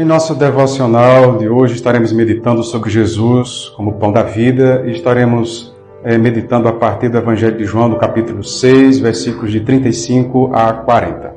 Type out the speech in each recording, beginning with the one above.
Em nosso devocional de hoje estaremos meditando sobre Jesus como pão da vida e estaremos meditando a partir do Evangelho de João, do capítulo 6, versículos de 35 a 40.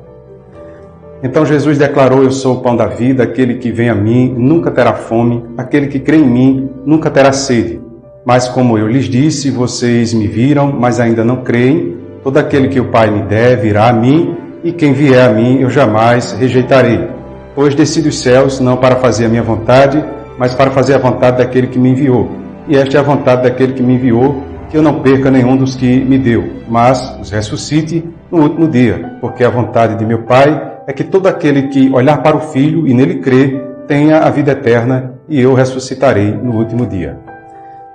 Então Jesus declarou: Eu sou o pão da vida, aquele que vem a mim nunca terá fome, aquele que crê em mim nunca terá sede. Mas como eu lhes disse, vocês me viram, mas ainda não creem. Todo aquele que o Pai me der virá a mim, e quem vier a mim eu jamais rejeitarei. Pois desci dos céus não para fazer a minha vontade, mas para fazer a vontade daquele que me enviou. E esta é a vontade daquele que me enviou, que eu não perca nenhum dos que me deu, mas os ressuscite no último dia, porque a vontade de meu Pai é que todo aquele que olhar para o Filho e nele crer tenha a vida eterna, e eu ressuscitarei no último dia.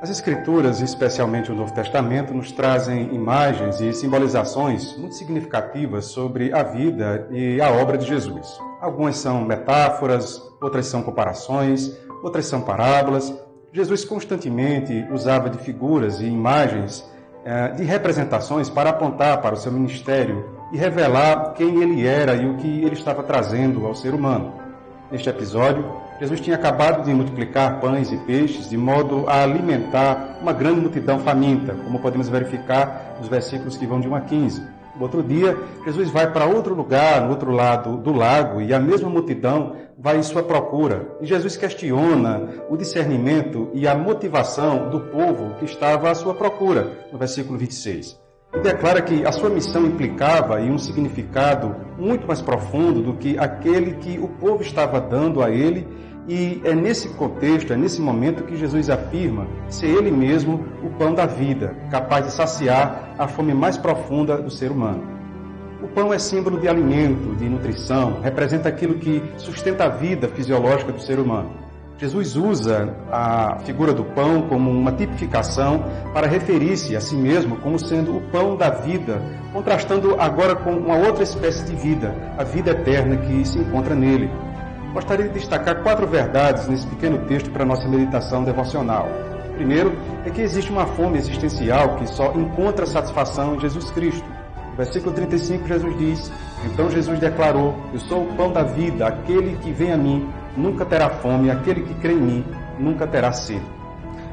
As Escrituras, especialmente o Novo Testamento, nos trazem imagens e simbolizações muito significativas sobre a vida e a obra de Jesus. Algumas são metáforas, outras são comparações, outras são parábolas. Jesus constantemente usava de figuras e imagens, de representações para apontar para o seu ministério e revelar quem ele era e o que ele estava trazendo ao ser humano. Neste episódio, Jesus tinha acabado de multiplicar pães e peixes de modo a alimentar uma grande multidão faminta, como podemos verificar nos versículos que vão de 1 a 15. No outro dia, Jesus vai para outro lugar, no outro lado do lago, e a mesma multidão vai em sua procura. E Jesus questiona o discernimento e a motivação do povo que estava à sua procura, no versículo 26. E declara que a sua missão implicava um significado muito mais profundo do que aquele que o povo estava dando a ele, e é nesse contexto, é nesse momento que Jesus afirma ser ele mesmo o pão da vida, capaz de saciar a fome mais profunda do ser humano. O pão é símbolo de alimento, de nutrição, representa aquilo que sustenta a vida fisiológica do ser humano. Jesus usa a figura do pão como uma tipificação para referir-se a si mesmo como sendo o pão da vida, contrastando agora com uma outra espécie de vida, a vida eterna que se encontra nele. Gostaria de destacar 4 verdades nesse pequeno texto para a nossa meditação devocional. Primeiro, é que existe uma fome existencial que só encontra satisfação em Jesus Cristo. No versículo 35, Jesus diz: Então Jesus declarou: Eu sou o pão da vida, aquele que vem a mim nunca terá fome, aquele que crê em mim nunca terá sede.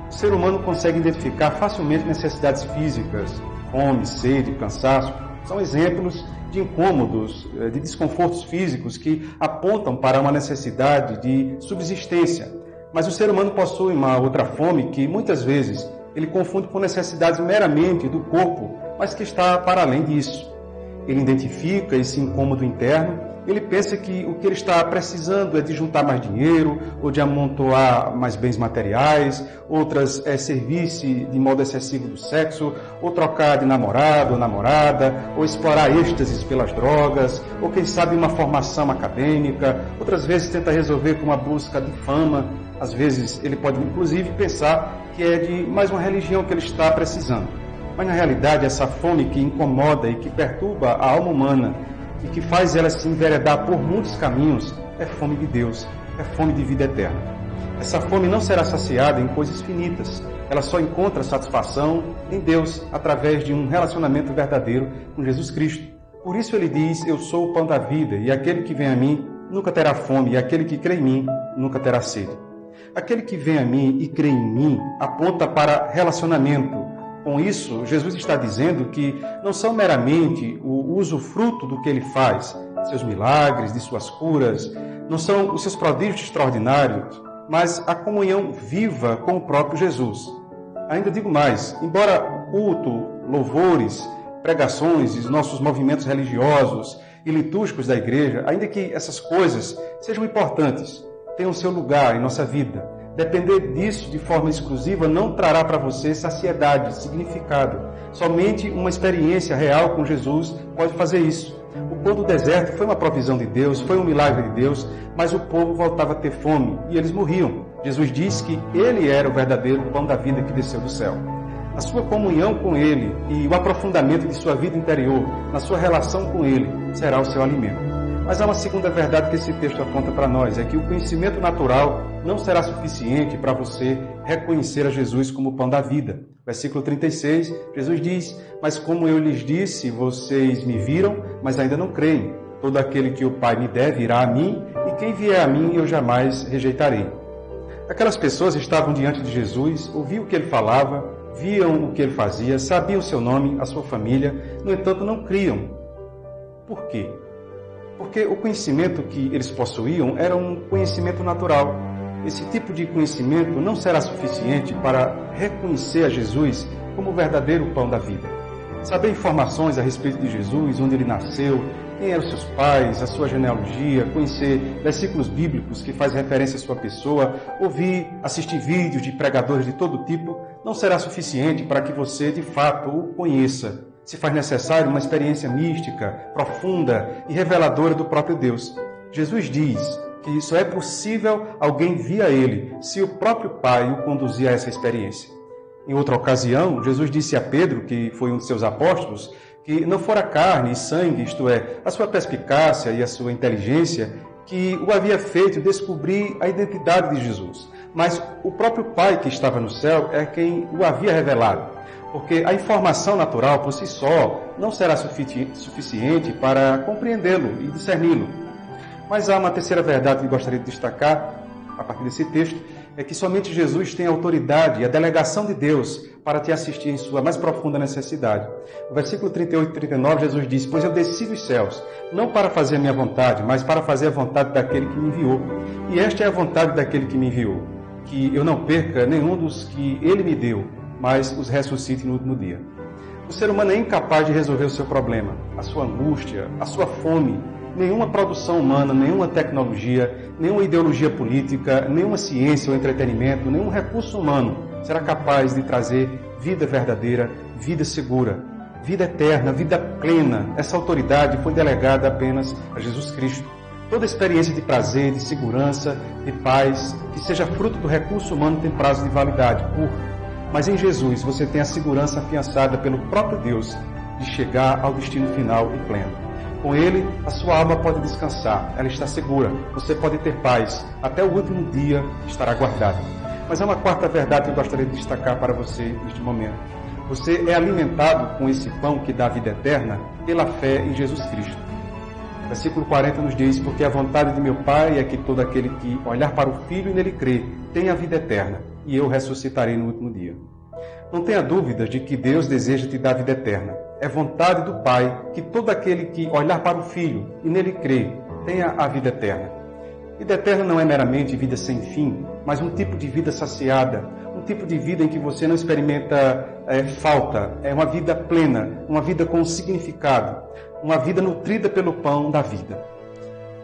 O ser humano consegue identificar facilmente necessidades físicas, fome, sede, cansaço. São exemplos de incômodos, de desconfortos físicos que apontam para uma necessidade de subsistência. Mas o ser humano possui uma outra fome que muitas vezes ele confunde com necessidades meramente do corpo, mas que está para além disso. Ele identifica esse incômodo interno. Ele pensa que o que ele está precisando é de juntar mais dinheiro, ou de amontoar mais bens materiais, outras é servir-se de modo excessivo do sexo, ou trocar de namorado ou namorada, ou explorar êxtases pelas drogas, ou quem sabe uma formação acadêmica, outras vezes tenta resolver com uma busca de fama. Às vezes ele pode inclusive pensar que é de mais uma religião que ele está precisando. Mas na realidade essa fome que incomoda e que perturba a alma humana, e que faz ela se enveredar por muitos caminhos, é fome de Deus, é fome de vida eterna. Essa fome não será saciada em coisas finitas, ela só encontra satisfação em Deus, através de um relacionamento verdadeiro com Jesus Cristo. Por isso ele diz: Eu sou o pão da vida, e aquele que vem a mim nunca terá fome, e aquele que crê em mim nunca terá sede. Aquele que vem a mim e crê em mim aponta para relacionamento. Com isso, Jesus está dizendo que não são meramente o usufruto do que ele faz, seus milagres, de suas curas, não são os seus prodígios extraordinários, mas a comunhão viva com o próprio Jesus. Ainda digo mais, embora culto, louvores, pregações e os nossos movimentos religiosos e litúrgicos da igreja, ainda que essas coisas sejam importantes, tenham seu lugar em nossa vida, depender disso de forma exclusiva não trará para você saciedade, significado. Somente uma experiência real com Jesus pode fazer isso. O pão do deserto foi uma provisão de Deus, foi um milagre de Deus, mas o povo voltava a ter fome e eles morriam. Jesus disse que ele era o verdadeiro pão da vida que desceu do céu. A sua comunhão com ele e o aprofundamento de sua vida interior, na sua relação com ele, será o seu alimento. Mas há uma segunda verdade que esse texto aponta para nós, é que o conhecimento natural não será suficiente para você reconhecer a Jesus como o pão da vida. Versículo 36, Jesus diz: Mas como eu lhes disse, vocês me viram, mas ainda não creem. Todo aquele que o Pai me der virá a mim, e quem vier a mim eu jamais rejeitarei. Aquelas pessoas estavam diante de Jesus, ouviam o que ele falava, viam o que ele fazia, sabiam o seu nome, a sua família, no entanto não criam. Por quê? Porque o conhecimento que eles possuíam era um conhecimento natural. Esse tipo de conhecimento não será suficiente para reconhecer a Jesus como o verdadeiro pão da vida. Saber informações a respeito de Jesus, onde ele nasceu, quem eram seus pais, a sua genealogia, conhecer versículos bíblicos que fazem referência à sua pessoa, ouvir, assistir vídeos de pregadores de todo tipo, não será suficiente para que você, de fato, o conheça. Se faz necessário uma experiência mística, profunda e reveladora do próprio Deus. Jesus diz que só é possível alguém vir a ele se o próprio Pai o conduzir a essa experiência. Em outra ocasião, Jesus disse a Pedro, que foi um de seus apóstolos, que não fora carne e sangue, isto é, a sua perspicácia e a sua inteligência, que o havia feito descobrir a identidade de Jesus. Mas o próprio Pai que estava no céu é quem o havia revelado. Porque a informação natural por si só não será suficiente para compreendê-lo e discerni-lo. Mas há uma terceira verdade que gostaria de destacar a partir desse texto, é que somente Jesus tem a autoridade e a delegação de Deus para te assistir em sua mais profunda necessidade. No versículo 38 e 39, Jesus diz: pois eu desci dos céus, não para fazer a minha vontade, mas para fazer a vontade daquele que me enviou. E esta é a vontade daquele que me enviou, que eu não perca nenhum dos que ele me deu, mas os ressuscite no último dia. O ser humano é incapaz de resolver o seu problema, a sua angústia, a sua fome. Nenhuma produção humana, nenhuma tecnologia, nenhuma ideologia política, nenhuma ciência ou entretenimento, nenhum recurso humano será capaz de trazer vida verdadeira, vida segura, vida eterna, vida plena. Essa autoridade foi delegada apenas a Jesus Cristo. Toda experiência de prazer, de segurança, de paz, que seja fruto do recurso humano tem prazo de validade curto. Mas em Jesus você tem a segurança afiançada pelo próprio Deus de chegar ao destino final e pleno. Com Ele, a sua alma pode descansar, ela está segura, você pode ter paz, até o último dia estará guardado. Mas há uma quarta verdade que eu gostaria de destacar para você neste momento. Você é alimentado com esse pão que dá vida eterna pela fé em Jesus Cristo. Versículo 40 nos diz: porque a vontade de meu Pai é que todo aquele que olhar para o Filho e nele crer tenha a vida eterna, e eu ressuscitarei no último dia. Não tenha dúvidas de que Deus deseja te dar vida eterna. É vontade do Pai que todo aquele que olhar para o Filho e nele crer tenha a vida eterna. Vida eterna não é meramente vida sem fim, mas um tipo de vida saciada, um tipo de vida em que você não experimenta falta. É uma vida plena, uma vida com significado, uma vida nutrida pelo pão da vida.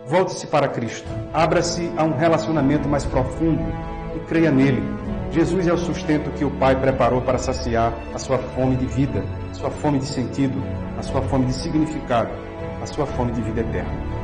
Volte-se para Cristo, abra-se a um relacionamento mais profundo e creia nele. Jesus é o sustento que o Pai preparou para saciar a sua fome de vida, a sua fome de sentido, a sua fome de significado, a sua fome de vida eterna.